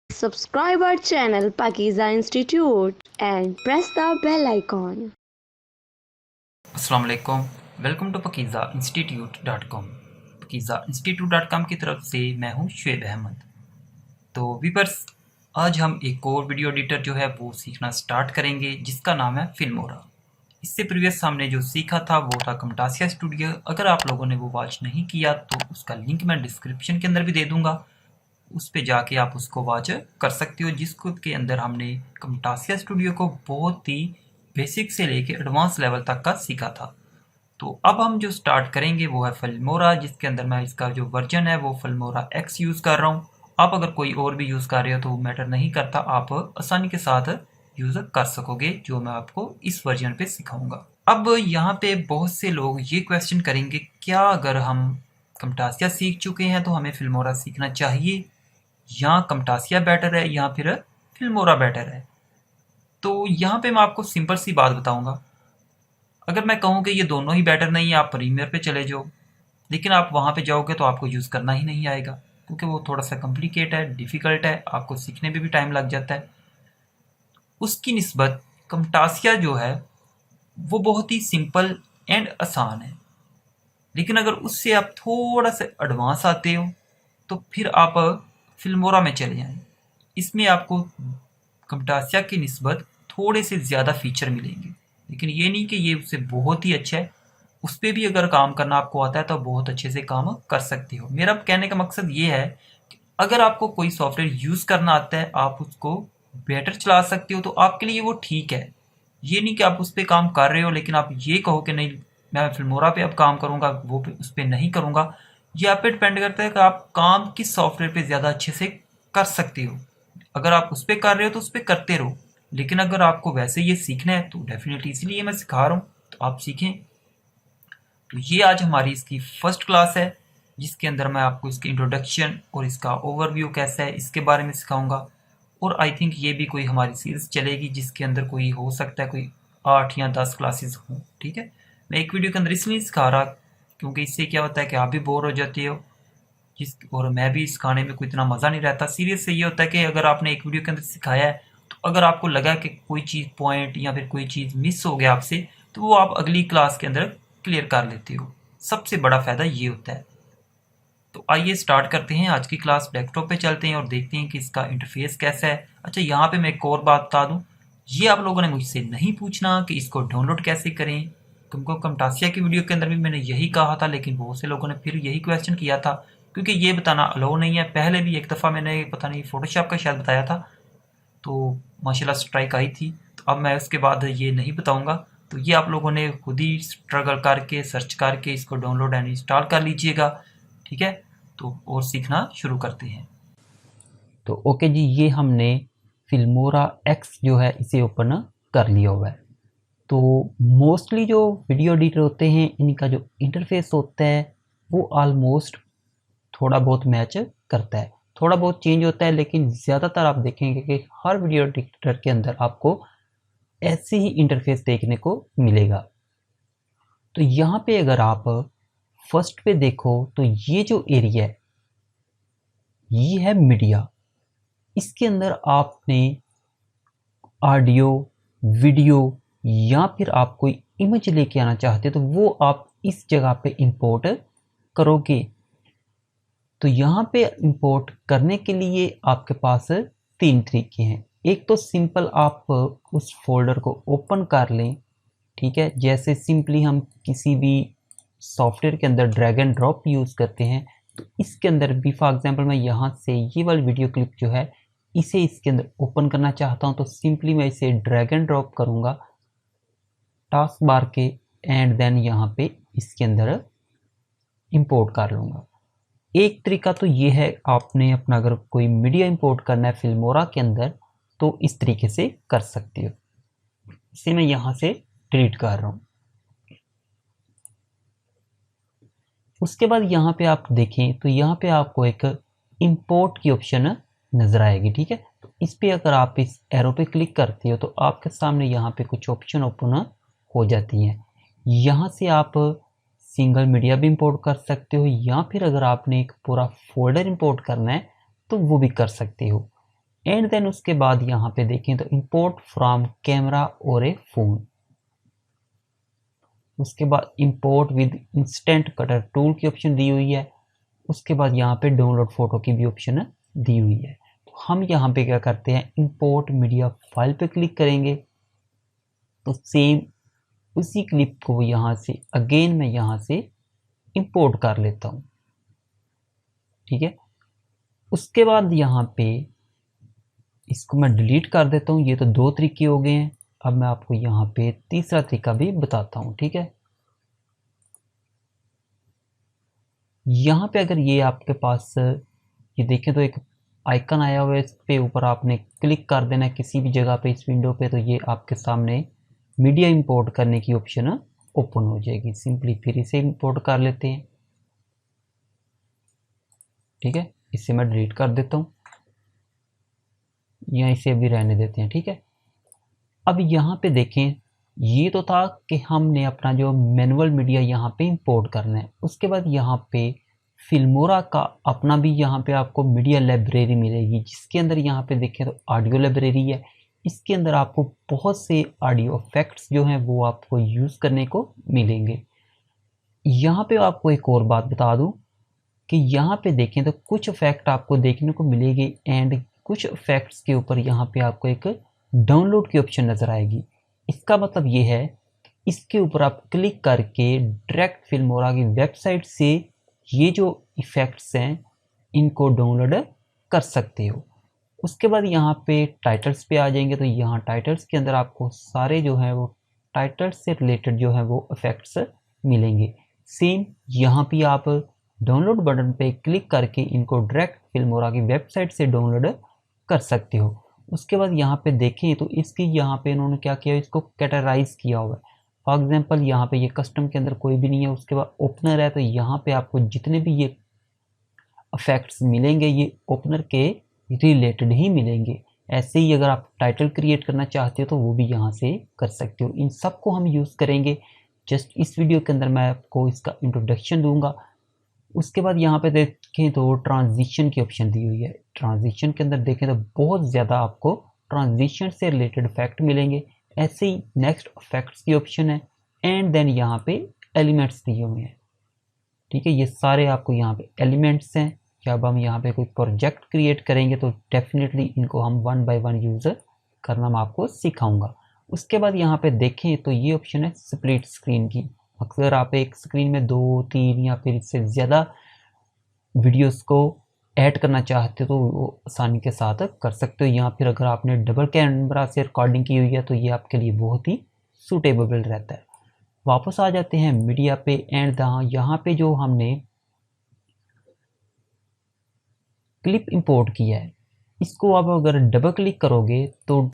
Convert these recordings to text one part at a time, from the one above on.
Subscribe our channel Pakiza Institute and press the bell icon. अस्सलाम वालेकुम, welcome to pakizainstitute.com। pakizainstitute.com की तरफ से मैं हूं शुएब अहमद। तो वीवर्स, आज हम एक और वीडियो एडिटर जो है वो सीखना स्टार्ट करेंगे जिसका नाम है फिल्मोरा। इससे प्रीवियस हमने जो सीखा था वो था camtasia स्टूडियो। अगर आप लोगों ने वो वॉच नहीं किया तो उसका लिंक मैं डिस्क्रिप्शन के अंदर भी दे दूंगा, उस पे जाके आप उसको वॉच कर सकते हो, जिसको के अंदर हमने camtasia स्टूडियो को बहुत ही बेसिक से लेके एडवांस लेवल तक का सीखा था। तो अब हम जो स्टार्ट करेंगे वो है फिल्मोरा, जिसके अंदर मैं इसका जो वर्जन है वो फिल्मोरा एक्स यूज़ कर रहा हूँ। आप अगर कोई और भी यूज़ कर रहे हो तो मैटर नहीं करता, आप आसानी के साथ यूज़ कर सकोगे जो मैं आपको इस वर्जन पे सिखाऊंगा। अब यहाँ पे बहुत से लोग ये क्वेश्चन करेंगे, क्या अगर हम camtasia सीख चुके हैं तो हमें फिल्मोरा सीखना चाहिए, या camtasia बेटर है या फिर फिल्मोरा बेटर है? तो यहाँ पे मैं आपको सिंपल सी बात बताऊंगा। अगर मैं कहूँ कि ये दोनों ही बेटर नहीं है, आप प्रीमियर पे चले जाओ, लेकिन आप वहाँ पे जाओगे तो आपको यूज़ करना ही नहीं आएगा, क्योंकि वो थोड़ा सा कॉम्प्लिकेट है, डिफ़िकल्ट है, आपको सीखने में भी टाइम लग जाता है। उसकी निस्बत camtasia जो है वो बहुत ही सिंपल एंड आसान है। लेकिन अगर उससे आप थोड़ा सा एडवांस आते हो तो फिर आप फिल्मोरा में चले जाएं। इसमें आपको camtasia की निस्बत थोड़े से ज़्यादा फीचर मिलेंगे, लेकिन ये नहीं कि ये उससे बहुत ही अच्छा है। उस पर भी अगर काम करना आपको आता है तो बहुत अच्छे से काम कर सकते हो। मेरा कहने का मकसद ये है कि अगर आपको कोई सॉफ्टवेयर यूज़ करना आता है, आप उसको बेटर चला सकते हो तो आपके लिए वो ठीक है। ये नहीं कि आप उस पर काम कर रहे हो लेकिन आप ये कहो कि नहीं मैं फिल्मोरा पे अब काम करूँगा, वो पे उस पर नहीं करूँगा। ये आप पे डिपेंड करता है कि आप काम किस सॉफ्टवेयर पे ज़्यादा अच्छे से कर सकते हो। अगर आप उस पर कर रहे हो तो उस पर करते रहो, लेकिन अगर आपको वैसे ये सीखना है तो डेफिनेटली इसलिए मैं सिखा रहा हूँ, तो आप सीखें। तो ये आज हमारी इसकी फर्स्ट क्लास है, जिसके अंदर मैं आपको इसकी इंट्रोडक्शन और इसका ओवरव्यू कैसा है इसके बारे में सिखाऊंगा। और आई थिंक ये भी कोई हमारी सीरीज चलेगी जिसके अंदर कोई हो सकता है कोई 8 या 10 क्लासेस हों। ठीक है, मैं एक वीडियो के अंदर इसलिए सिखा रहा क्योंकि इससे क्या होता है कि आप भी बोर हो जाते हो, जिस और मैं भी सिखाने में कोई इतना मज़ा नहीं रहता। सीरियस से ये होता है कि अगर आपने एक वीडियो के अंदर सिखाया है तो अगर आपको लगा कि कोई चीज़ पॉइंट या फिर कोई चीज़ मिस हो गया आपसे, तो वो आप अगली क्लास के अंदर क्लियर कर लेते हो। सबसे बड़ा फ़ायदा ये होता है। तो आइए स्टार्ट करते हैं आज की क्लास। डेस्कटॉप पे चलते हैं और देखते हैं कि इसका इंटरफेस कैसा है। अच्छा, यहाँ पे मैं एक और बात बता दूँ, ये आप लोगों ने मुझसे नहीं पूछना कि इसको डाउनलोड कैसे करें। तुमको camtasia की वीडियो के अंदर भी मैंने यही कहा था, लेकिन बहुत से लोगों ने फिर यही क्वेश्चन किया था, क्योंकि ये बताना अलाउ नहीं है। पहले भी एक दफ़ा मैंने पता नहीं फोटोशॉप का शायद बताया था, तो माशाल्लाह स्ट्राइक आई थी। तो अब मैं उसके बाद ये नहीं बताऊंगा। तो ये आप लोगों ने खुद ही स्ट्रगल करके सर्च करके इसको डाउनलोड एंड इंस्टॉल कर लीजिएगा। ठीक है, तो और सीखना शुरू करते हैं। तो ओके जी, ये हमने फिल्मोरा एक्स जो है इसे ओपन कर लिया हुआ है। तो मोस्टली जो वीडियो एडिटर होते हैं इनका जो इंटरफेस होता है वो ऑलमोस्ट थोड़ा बहुत मैच करता है, थोड़ा बहुत चेंज होता है, लेकिन ज़्यादातर आप देखेंगे कि हर वीडियो एडिटर के अंदर आपको ऐसे ही इंटरफेस देखने को मिलेगा। तो यहाँ पे अगर आप फर्स्ट पे देखो तो ये जो एरिया है ये है मीडिया। इसके अंदर आपने ऑडियो, वीडियो या फिर आप कोई इमेज लेके आना चाहते हो तो वो आप इस जगह पे इंपोर्ट करोगे। तो यहाँ पे इंपोर्ट करने के लिए आपके पास 3 तरीके हैं। एक तो सिंपल आप उस फोल्डर को ओपन कर लें, ठीक है, जैसे सिंपली हम किसी भी सॉफ्टवेयर के अंदर ड्रैग एंड ड्रॉप यूज़ करते हैं। तो इसके अंदर भी फॉर एग्जांपल मैं यहाँ से ये वाली वीडियो क्लिप जो है इसे इसके अंदर ओपन करना चाहता हूँ, तो सिंपली मैं इसे ड्रैग एंड ड्रॉप करूँगा टास्क बार के एंड देन यहाँ पे इसके अंदर इंपोर्ट कर लूँगा। एक तरीका तो ये है, आपने अपना अगर कोई मीडिया इंपोर्ट करना है फिल्मोरा के अंदर तो इस तरीके से कर सकते हो। इसे मैं यहाँ से डिलीट कर रहा हूँ। उसके बाद यहाँ पे आप देखें तो यहाँ पे आपको एक इंपोर्ट की ऑप्शन नज़र आएगी। ठीक है, तो इस पे अगर आप इस एरो पे क्लिक करते हो तो आपके सामने यहाँ पे कुछ ऑप्शन ओपन हो जाती हैं। यहाँ से आप सिंगल मीडिया भी इंपोर्ट कर सकते हो, या फिर अगर आपने एक पूरा फोल्डर इंपोर्ट करना है तो वो भी कर सकते हो। एंड देन उसके बाद यहाँ पे देखें तो इंपोर्ट फ्रॉम कैमरा और ए फोन, उसके बाद import with instant cutter tool की ऑप्शन दी हुई है। उसके बाद यहाँ पे डाउनलोड फोटो की भी ऑप्शन दी हुई है। तो हम यहाँ पे क्या करते हैं, इंपोर्ट मीडिया फाइल पे क्लिक करेंगे तो सेम उसी क्लिप को यहाँ से अगेन मैं यहाँ से इंपोर्ट कर लेता हूँ। ठीक है, उसके बाद यहाँ पे इसको मैं डिलीट कर देता हूँ। ये तो दो तरीके हो गए हैं। अब मैं आपको यहाँ पे तीसरा तरीका भी बताता हूँ। ठीक है, यहाँ पे अगर ये आपके पास ये देखें तो एक आइकन आया हुआ है, इस पे ऊपर आपने क्लिक कर देना है किसी भी जगह पे इस विंडो पे, तो ये आपके सामने मीडिया इंपोर्ट करने की ऑप्शन ओपन हो जाएगी। सिंपली फिर इसे इंपोर्ट कर लेते हैं। ठीक है, इसे मैं डिलीट कर देता हूँ या इसे भी रहने देते हैं। ठीक है, अब यहाँ पे देखें ये तो था कि हमने अपना जो मैनुअल मीडिया यहाँ पे इंपोर्ट करना है। उसके बाद यहाँ पे फिल्मोरा का अपना भी यहाँ पे आपको मीडिया लाइब्रेरी मिलेगी, जिसके अंदर यहाँ पे देखें तो ऑडियो लाइब्रेरी है। इसके अंदर आपको बहुत से ऑडियो इफेक्ट्स जो हैं वो आपको यूज़ करने को मिलेंगे। यहाँ पे आपको एक और बात बता दूँ कि यहाँ पे देखें तो कुछ इफेक्ट आपको देखने को मिलेगी एंड कुछ इफेक्ट्स के ऊपर यहाँ पे आपको एक डाउनलोड की ऑप्शन नज़र आएगी। इसका मतलब ये है इसके ऊपर आप क्लिक करके डायरेक्ट फिल्मोरा की वेबसाइट से ये जो इफ़ेक्ट्स हैं इनको डाउनलोड कर सकते हो। उसके बाद यहाँ पे टाइटल्स पे आ जाएंगे तो यहाँ टाइटल्स के अंदर आपको सारे जो हैं वो टाइटल्स से रिलेटेड जो है वो इफ़ेक्ट्स मिलेंगे। सेम यहाँ पे आप डाउनलोड बटन पे क्लिक करके इनको डायरेक्ट फिल्मोरा की वेबसाइट से डाउनलोड कर सकते हो। उसके बाद यहाँ पे देखें तो इसकी यहाँ पे इन्होंने क्या किया, इसको कैटेगराइज किया हुआ है। फॉर एग्जांपल यहाँ पे ये कस्टम के अंदर कोई भी नहीं है। उसके बाद ओपनर है तो यहाँ पे आपको जितने भी ये इफेक्ट्स मिलेंगे ये ओपनर के रिलेटेड ही मिलेंगे। ऐसे ही अगर आप टाइटल क्रिएट करना चाहते हो तो वो भी यहाँ से कर सकते हो। इन सब को हम यूज़ करेंगे। जस्ट इस वीडियो के अंदर मैं आपको इसका इंट्रोडक्शन दूंगा। उसके बाद यहाँ पे देखें तो ट्रांजिशन की ऑप्शन दी हुई है। ट्रांजिशन के अंदर देखें तो बहुत ज़्यादा आपको ट्रांजिशन से रिलेटेड इफेक्ट मिलेंगे। ऐसे ही नेक्स्ट इफेक्ट्स की ऑप्शन है एंड देन यहाँ पे एलिमेंट्स दिए हुए हैं। ठीक है, ये सारे आपको यहाँ पे एलिमेंट्स हैं। जब हम यहाँ पे कोई प्रोजेक्ट क्रिएट करेंगे तो डेफिनेटली इनको हम वन बाय वन यूज़ करना मैं आपको सिखाऊंगा। उसके बाद यहाँ पे देखें तो ये ऑप्शन है स्प्लिट स्क्रीन की। अक्सर आप एक स्क्रीन में 2, 3 या फिर इससे ज़्यादा वीडियोस को ऐड करना चाहते हो तो वो आसानी के साथ कर सकते हो। या फिर अगर आपने डबल कैमरा से रिकॉर्डिंग की हुई है तो ये आपके लिए बहुत ही सूटेबल रहता है। वापस आ जाते हैं मीडिया पे एंड यहाँ पे जो हमने क्लिप इंपोर्ट किया है इसको आप अगर डबल क्लिक करोगे तो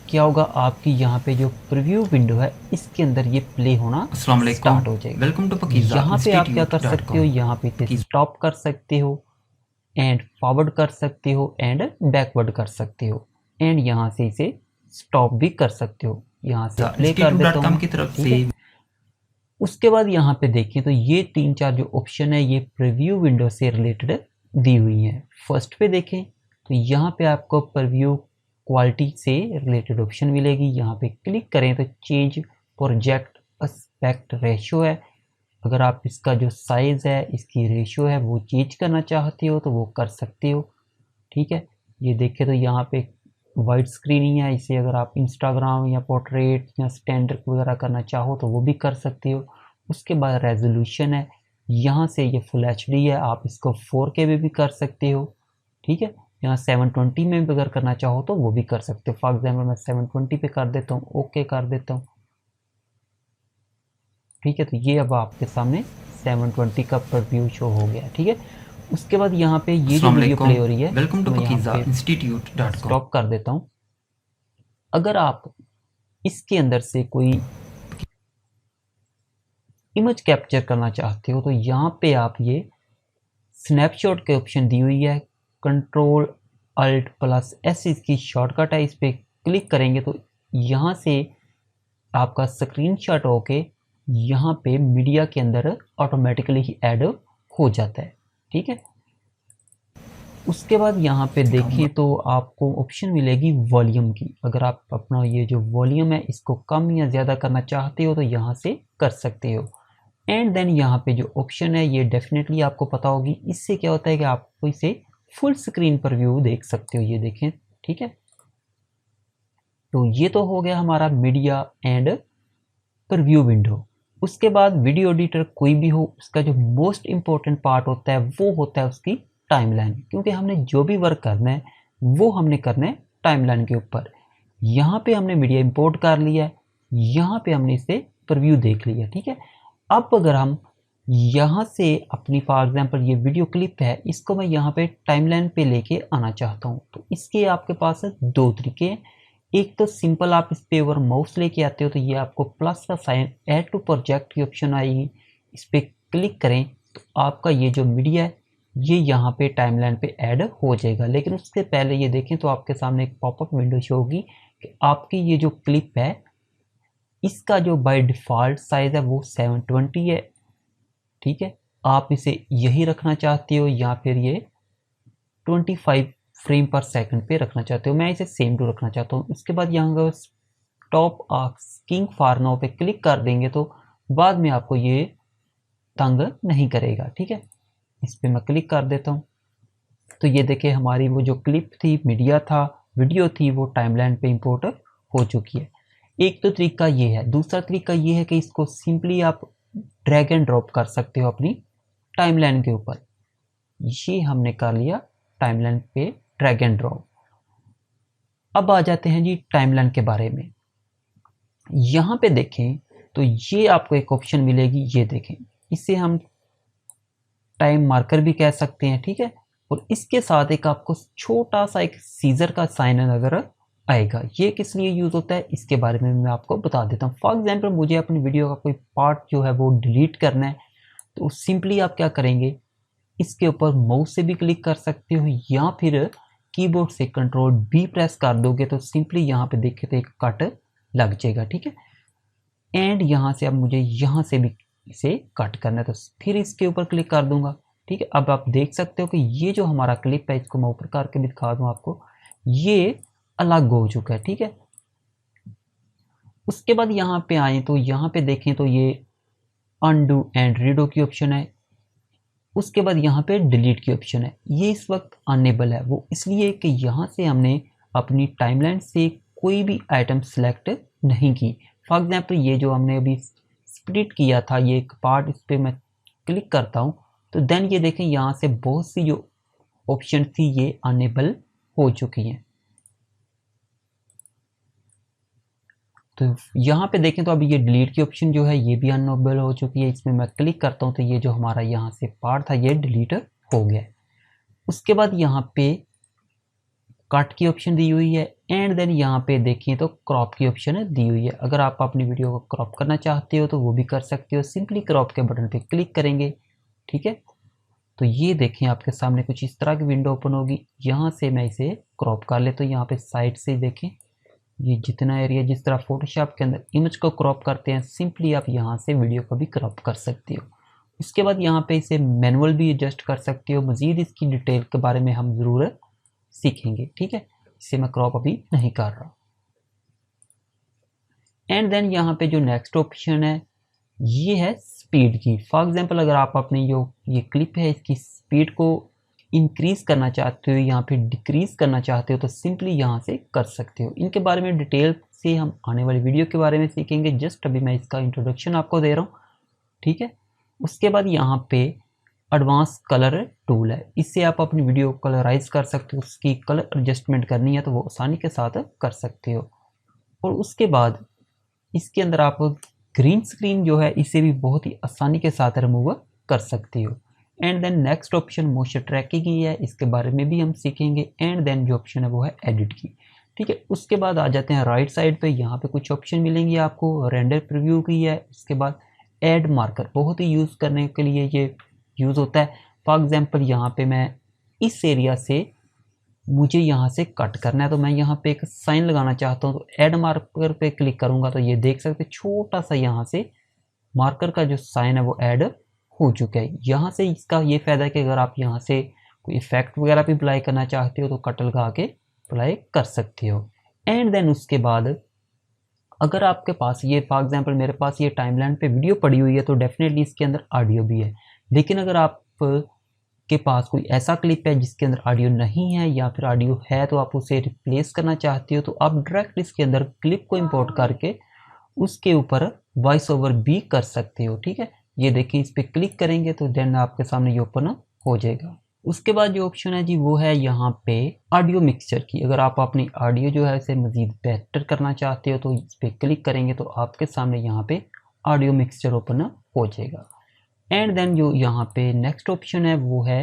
क्या होगा, आपकी यहाँ पे जो प्रीव्यू विंडो है इसके अंदर ये प्ले होना स्टार्ट हो जाएगा। Welcome to Pakeezah. यहाँ पे आप क्या कर सकते हो, यहाँ पे इसे स्टॉप कर सकते हो एंड फॉरवर्ड कर सकते हो एंड बैकवर्ड कर सकते हो एंड यहाँ से इसे स्टॉप भी कर सकते हो। यहाँ से प्ले कर देता हूँ की तरफ से। उसके बाद यहाँ पे देखिए तो ये 3-4 जो ऑप्शन है ये प्रीव्यू विंडो से रिलेटेड दी हुई हैं। फर्स्ट पे देखें तो यहाँ पे आपको प्रीव्यू क्वालिटी से रिलेटेड ऑप्शन मिलेगी। यहाँ पे क्लिक करें तो चेंज प्रोजेक्ट एस्पेक्ट रेशियो है। अगर आप इसका जो साइज़ है इसकी रेशियो है वो चेंज करना चाहते हो तो वो कर सकते हो। ठीक है, ये देखें तो यहाँ पे वाइड स्क्रीन ही है। इसे अगर आप इंस्टाग्राम या पोर्ट्रेट या स्टैंडर्ड वगैरह करना चाहो तो वो भी कर सकते हो। उसके बाद रेजोल्यूशन है, यहाँ से ये फुल एचडी है, आप इसको 4K में भी कर सकते हो। ठीक है, यहाँ 720 में भी अगर करना चाहो तो वो भी कर सकते हो। फॉर एग्जाम्पल मैं 720 पे कर देता हूँ, ओके कर देता हूँ। ठीक है, तो ये अब आपके सामने 720 का प्रीव्यू शो हो गया। ठीक है, उसके बाद यहाँ पे ये जो वीडियो प्ले हो रही है वेलकम टू पकीज़ा इंस्टीट्यूट.com स्टॉप कर देता हूँ। अगर आप इसके अंदर से कोई इमेज कैप्चर करना चाहते हो तो यहाँ पे आप ये स्नैपशॉट के ऑप्शन दी हुई है, Ctrl+Alt+S इसकी शॉर्टकट है। इस पर क्लिक करेंगे तो यहाँ से आपका स्क्रीनशॉट होके यहाँ पे मीडिया के अंदर ऑटोमेटिकली ही ऐड हो जाता है। ठीक है, उसके बाद यहाँ पे देखें तो आपको ऑप्शन मिलेगी वॉल्यूम की। अगर आप अपना ये जो वॉल्यूम है इसको कम या ज़्यादा करना चाहते हो तो यहाँ से कर सकते हो। एंड देन यहाँ पे जो ऑप्शन है ये डेफिनेटली आपको पता होगी, इससे क्या होता है कि आप इसे फुल स्क्रीन पर व्यू देख सकते हो। ये देखें, ठीक है। तो ये तो हो गया हमारा मीडिया एंड प्रीव्यू विंडो। उसके बाद वीडियो एडिटर कोई भी हो, उसका जो मोस्ट इम्पोर्टेंट पार्ट होता है वो होता है उसकी टाइमलाइन, क्योंकि हमने जो भी वर्क करना है वो हमने करना है टाइमलाइन के ऊपर। यहाँ पे हमने मीडिया इंपोर्ट कर लिया है, यहाँ पे हमने इसे प्रीव्यू देख लिया, ठीक है। अब अगर हम यहाँ से अपनी फॉर एग्जांपल ये वीडियो क्लिप है, इसको मैं यहाँ पे टाइमलाइन पे लेके आना चाहता हूँ, तो इसके आपके पास दो तरीके हैं। एक तो सिंपल आप इस पे अगर माउस लेके आते हो तो ये आपको प्लस का साइन ऐड टू प्रोजेक्ट की ऑप्शन आएगी, इस पर क्लिक करें तो आपका ये जो मीडिया है ये यहाँ पे टाइमलाइन पे ऐड हो जाएगा। लेकिन उससे पहले ये देखें तो आपके सामने एक पॉपअप विंडो शो होगी कि आपकी ये जो क्लिप है इसका जो बाय डिफ़ॉल्ट साइज़ है वो 720 है, ठीक है। आप इसे यही रखना चाहते हो या फिर ये 25 फ्रेम पर सेकंड पे रखना चाहते हो, मैं इसे सेम टू रखना चाहता हूँ। उसके बाद यहाँ स्टॉप आस्किंग फॉर नाउ पे क्लिक कर देंगे तो बाद में आपको ये तंग नहीं करेगा, ठीक है। इस पर मैं क्लिक कर देता हूँ तो ये देखिए हमारी वो जो क्लिप थी, मीडिया था, वीडियो थी, वो टाइमलाइन पे इंपोर्ट हो चुकी है। एक तो तरीका ये है। दूसरा तरीका ये है कि इसको सिंपली आप ड्रैग एंड ड्रॉप कर सकते हो अपनी टाइमलाइन के ऊपर। ये हमने कर लिया टाइमलाइन पे ड्रैग एंड ड्रॉप। अब आ जाते हैं जी टाइमलाइन के बारे में। यहाँ पे देखें तो ये आपको एक ऑप्शन मिलेगी, ये देखें, इसे हम टाइम मार्कर भी कह सकते हैं, ठीक है। और इसके साथ एक आपको छोटा सा एक सीजर का साइन नजर आएगा। ये किस लिए यूज़ होता है इसके बारे में मैं आपको बता देता हूँ। फॉर एग्जांपल मुझे अपनी वीडियो का कोई पार्ट जो है वो डिलीट करना है, तो सिंपली आप क्या करेंगे, इसके ऊपर माउस से भी क्लिक कर सकते हो या फिर कीबोर्ड से कंट्रोल बी प्रेस कर दोगे तो सिंपली यहाँ पे देखे तो एक कट लग जाएगा, ठीक है। एंड यहाँ से अब मुझे यहाँ से भी इसे कट करना है तो फिर इसके ऊपर क्लिक कर दूंगा, ठीक है। अब आप देख सकते हो कि ये जो हमारा क्लिप है, इसको मैं ऊपर करके भी दिखा दूं आपको, ये अलग हो चुका है, ठीक है। उसके बाद यहाँ पे आए तो यहाँ पे देखें तो ये अनडू एंड रीडो की ऑप्शन है। उसके बाद यहाँ पे डिलीट की ऑप्शन है, ये इस वक्त अनेबल है। वो इसलिए कि यहाँ से हमने अपनी टाइमलाइन से कोई भी आइटम सेलेक्ट नहीं की। फॉर एग्जांपल ये जो हमने अभी स्प्लिट किया था ये एक पार्ट, इस पर मैं क्लिक करता हूँ तो देन ये देखें यहाँ से बहुत सी जो ऑप्शन थी ये अनेबल हो चुकी हैं। तो यहाँ पे देखें तो अभी ये डिलीट की ऑप्शन जो है ये भी अनेबल हो चुकी है। इसमें मैं क्लिक करता हूँ तो ये जो हमारा यहाँ से पार्ट था ये डिलीट हो गया है। उसके बाद यहाँ पे कट की ऑप्शन दी हुई है एंड देन यहाँ पे देखिए तो क्रॉप की ऑप्शन दी हुई है। अगर आप अपनी वीडियो को क्रॉप करना चाहते हो तो वो भी कर सकते हो, सिंपली क्रॉप के बटन पे क्लिक करेंगे, ठीक है। तो ये देखें आपके सामने कुछ इस तरह की विंडो ओपन होगी। यहाँ से मैं इसे क्रॉप कर लेता हूँ। यहाँ पे साइड से देखें ये जितना एरिया, जिस तरह फोटोशॉप के अंदर इमेज को क्रॉप करते हैं, सिंपली आप यहाँ से वीडियो को भी क्रॉप कर सकते हो। इसके बाद यहाँ पे इसे मैनुअल भी एडजस्ट कर सकते हो। मज़ीद इसकी डिटेल के बारे में हम ज़रूर सीखेंगे, ठीक है। इसे मैं क्रॉप अभी नहीं कर रहा। एंड देन यहाँ पे जो नेक्स्ट ऑप्शन है ये है स्पीड की। फॉर एग्जांपल अगर आप अपनी जो ये क्लिप है इसकी स्पीड को इंक्रीज़ करना चाहते हो या फिर डिक्रीज़ करना चाहते हो तो सिंपली यहाँ से कर सकते हो। इनके बारे में डिटेल से हम आने वाली वीडियो के बारे में सीखेंगे, जस्ट अभी मैं इसका इंट्रोडक्शन आपको दे रहा हूँ, ठीक है। उसके बाद यहाँ पे एडवांस कलर टूल है, इससे आप अपनी वीडियो को कलराइज कर सकते हो। उसकी कलर एडजस्टमेंट करनी है तो वो आसानी के साथ कर सकते हो। और उसके बाद इसके अंदर आप ग्रीन स्क्रीन जो है इसे भी बहुत ही आसानी के साथ रिमूव कर सकते हो। And then next option motion tracking की है, इसके बारे में भी हम सीखेंगे। एंड देन जो ऑप्शन है वो है एडिट की, ठीक है। उसके बाद आ जाते हैं राइट साइड पे, यहाँ पे कुछ ऑप्शन मिलेंगे आपको। रेंडर प्रीव्यू की है, उसके बाद ऐड मार्कर, बहुत ही यूज़ करने के लिए ये यूज़ होता है। फॉर एग्जांपल यहाँ पे मैं इस एरिया से मुझे यहाँ से कट करना है तो मैं यहाँ पे एक साइन लगाना चाहता हूँ तो ऐड मार्कर पे क्लिक करूँगा तो ये देख सकते छोटा सा यहाँ से मार्कर का जो साइन है वो ऐड हो चुका है। यहाँ से इसका ये फ़ायदा है कि अगर आप यहाँ से कोई इफेक्ट वगैरह भी अप्लाई करना चाहते हो तो कट लगा के अप्लाई कर सकते हो। एंड देन उसके बाद अगर आपके पास ये फॉर एग्जांपल मेरे पास ये टाइमलाइन पे वीडियो पड़ी हुई है तो डेफिनेटली इसके अंदर ऑडियो भी है, लेकिन अगर आप के पास कोई ऐसा क्लिप है जिसके अंदर ऑडियो नहीं है या फिर ऑडियो है तो आप उसे रिप्लेस करना चाहते हो तो आप डायरेक्ट इसके अंदर क्लिप को इंपोर्ट करके उसके ऊपर वॉइस ओवर भी कर सकते हो। ठीक है, ये देखिए इस पर क्लिक करेंगे तो देन आपके सामने ये ओपन हो जाएगा। उसके बाद जो ऑप्शन है जी वो है यहाँ पे ऑडियो मिक्सचर की। अगर आप अपनी ऑडियो जो है इसे मज़ीद बेहतर करना चाहते हो तो इस पर क्लिक करेंगे तो आपके सामने यहाँ पे ऑडियो मिक्सचर ओपन हो जाएगा। एंड देन जो यहाँ पे नेक्स्ट ऑप्शन है वो है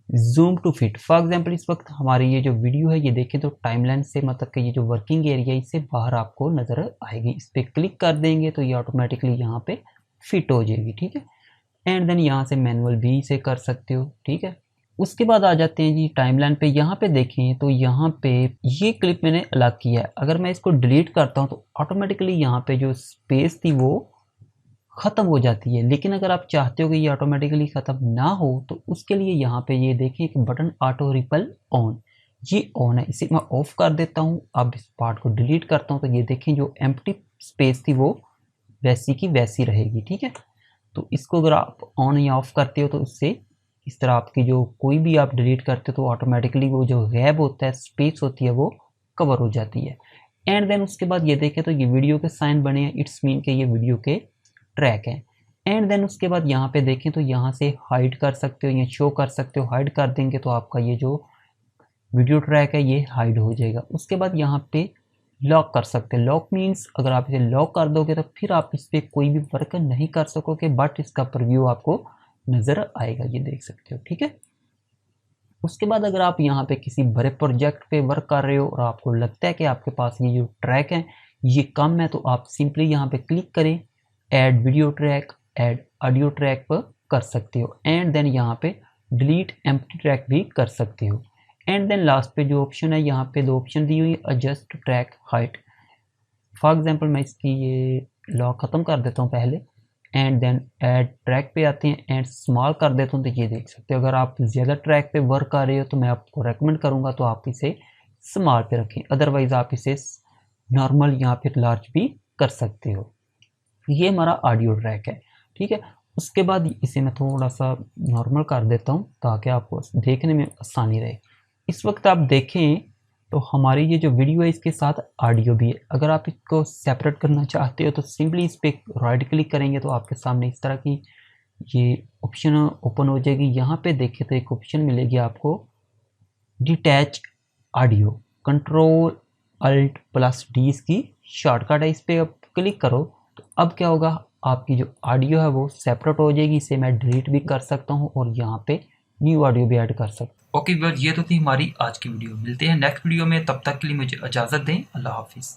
zoom to fit. For example इस वक्त हमारी ये जो वीडियो है ये देखें तो टाइमलाइन से मतलब कि ये जो वर्किंग एरिया है इससे बाहर आपको नज़र आएगी। इस पर क्लिक कर देंगे तो ये ऑटोमेटिकली यहाँ पे फिट हो जाएगी। ठीक है, एंड देन यहाँ से मैनुअल भी इसे कर सकते हो। ठीक है, उसके बाद आ जाते हैं जी टाइमलाइन पे। यहाँ पे देखें तो यहाँ पे ये क्लिप मैंने अलग किया है। अगर मैं इसको डिलीट करता हूँ तो ऑटोमेटिकली यहाँ पे जो स्पेस थी वो ख़त्म हो जाती है, लेकिन अगर आप चाहते हो कि ये ऑटोमेटिकली ख़त्म ना हो तो उसके लिए यहाँ पे ये देखें एक बटन ऑटो रिपल ऑन, ये ऑन है, इसे मैं ऑफ़ कर देता हूँ। अब इस पार्ट को डिलीट करता हूँ तो ये देखें जो एम्प्टी स्पेस थी वो वैसी की वैसी रहेगी। ठीक है, तो इसको अगर आप ऑन या ऑफ़ करते हो तो इससे इस तरह आपकी जो कोई भी आप डिलीट करते हो तो ऑटोमेटिकली वो जो गैप होता है स्पेस होती है वो कवर हो जाती है। एंड देन उसके बाद ये देखें तो ये वीडियो के साइन बने हैं, इट्स मीन के ये वीडियो के ट्रैक हैं। एंड देन उसके बाद यहाँ पे देखें तो यहाँ से हाइड कर सकते हो या शो कर सकते हो। हाइड कर देंगे तो आपका ये जो वीडियो ट्रैक है ये हाइड हो जाएगा। उसके बाद यहाँ पे लॉक कर सकते हैं। लॉक मीन्स अगर आप इसे लॉक कर दोगे तो फिर आप इस पर कोई भी वर्क नहीं कर सकोगे, बट इसका प्रीव्यू आपको नज़र आएगा, ये देख सकते हो। ठीक है, उसके बाद अगर आप यहाँ पे किसी बड़े प्रोजेक्ट पे वर्क कर रहे हो और आपको लगता है कि आपके पास ये जो ट्रैक है ये कम है तो आप सिंपली यहाँ पे क्लिक करें, add video track, add audio track पर कर सकते हो। एंड देन यहाँ पे डिलीट एम्प्टी ट्रैक भी कर सकते हो। एंड देन लास्ट पे जो ऑप्शन है यहाँ पे दो ऑप्शन दी हुई है, adjust track height. For example मैं इसकी ये लॉक ख़त्म कर देता हूँ पहले, एंड देन ऐड ट्रैक पे आते हैं एंड स्मॉल कर देता हूँ तो ये देख सकते हो। अगर आप ज़्यादा ट्रैक पे वर्क कर रहे हो तो मैं आपको रेकमेंड करूँगा तो आप इसे स्मॉल पे रखें, अदरवाइज़ आप इसे नॉर्मल या फिर लार्ज भी कर सकते हो। ये हमारा ऑडियो ट्रैक है। ठीक है, उसके बाद इसे मैं थोड़ा सा नॉर्मल कर देता हूँ ताकि आपको देखने में आसानी रहे। इस वक्त आप देखें तो हमारी ये जो वीडियो है इसके साथ ऑडियो भी है। अगर आप इसको सेपरेट करना चाहते हो तो सिंपली इस पर राइट क्लिक करेंगे तो आपके सामने इस तरह की ये ऑप्शन ओपन हो जाएगी। यहाँ पे देखें तो एक ऑप्शन मिलेगी आपको detach audio, control alt plus D इसकी शॉर्टकट है। इस पर आप क्लिक करो तो अब क्या होगा, आपकी जो ऑडियो है वो सेपरेट हो जाएगी। इसे मैं डिलीट भी कर सकता हूँ और यहाँ पे न्यू ऑडियो भी ऐड कर सकता हूँ। ओके व्यूअर्स, ये तो थी हमारी आज की वीडियो। मिलते हैं नेक्स्ट वीडियो में, तब तक के लिए मुझे इजाज़त दें। अल्लाह हाफिज़।